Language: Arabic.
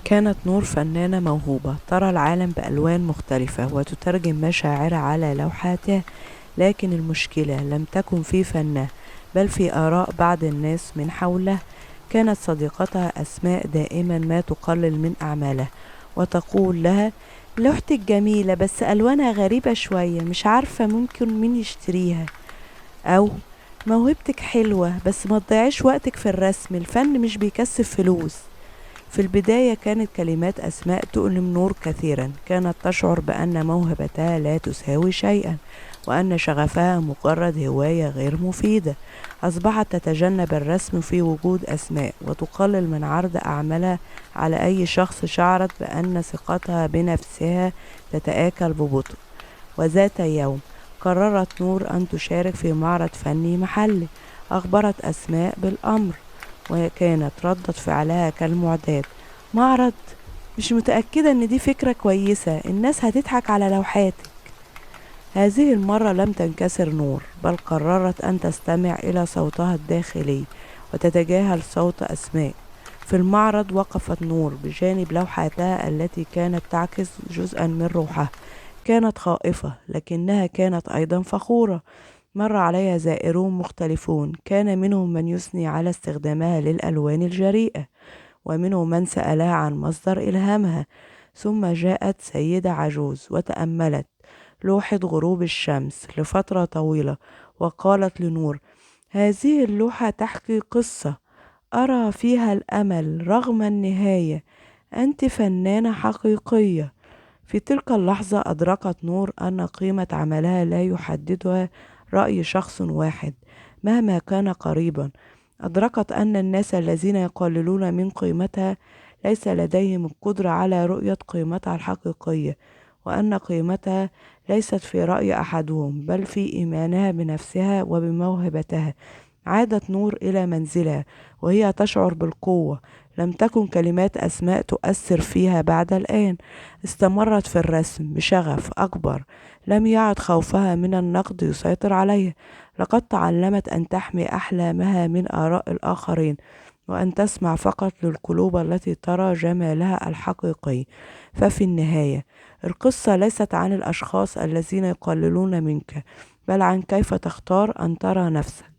كانت نور فنانة موهوبة ترى العالم بألوان مختلفة وتترجم مشاعرها على لوحاتها، لكن المشكلة لم تكن في فنها بل في آراء بعض الناس من حولها. كانت صديقتها أسماء دائما ما تقلل من أعمالها وتقول لها: لوحتك جميلة بس ألوانها غريبة شوية، مش عارفة ممكن مين يشتريها. أو موهبتك حلوة بس ما تضيعيش وقتك في الرسم، الفن مش بيكسب فلوس. في البداية كانت كلمات أسماء تؤلم نور كثيرا. كانت تشعر بأن موهبتها لا تساوي شيئا، وأن شغفها مجرد هواية غير مفيدة. أصبحت تتجنب الرسم في وجود أسماء وتقلل من عرض أعمالها على أي شخص. شعرت بأن ثقتها بنفسها تتآكل ببطء. وذات يوم قررت نور أن تشارك في معرض فني محلي. أخبرت أسماء بالأمر، وكانت ردة فعلها كالمعتاد: معرض؟ مش متأكدة ان دي فكرة كويسة، الناس هتضحك على لوحاتك. هذه المرة لم تنكسر نور، بل قررت ان تستمع الى صوتها الداخلي وتتجاهل صوت أسماء. في المعرض وقفت نور بجانب لوحاتها التي كانت تعكس جزءا من روحها. كانت خائفة لكنها كانت أيضا فخورة. مر عليها زائرون مختلفون، كان منهم من يثني على استخدامها للألوان الجريئة، ومنهم من سألها عن مصدر إلهامها. ثم جاءت سيدة عجوز وتأملت لوحة غروب الشمس لفترة طويلة، وقالت لنور: هذه اللوحة تحكي قصة، أرى فيها الأمل رغم النهاية، أنت فنانة حقيقية. في تلك اللحظة أدركت نور أن قيمة عملها لا يحددها رأي شخص واحد مهما كان قريبا. أدركت أن الناس الذين يقللون من قيمتها ليس لديهم القدرة على رؤية قيمتها الحقيقية، وأن قيمتها ليست في رأي أحدهم بل في إيمانها بنفسها وبموهبتها. عادت نور إلى منزلها وهي تشعر بالقوة. لم تكن كلمات أسماء تؤثر فيها بعد الآن. استمرت في الرسم بشغف أكبر. لم يعد خوفها من النقد يسيطر عليها. لقد تعلمت أن تحمي أحلامها من آراء الآخرين، وأن تسمع فقط للقلوب التي ترى جمالها الحقيقي. ففي النهاية القصة ليست عن الأشخاص الذين يقللون منك، بل عن كيف تختار أن ترى نفسك.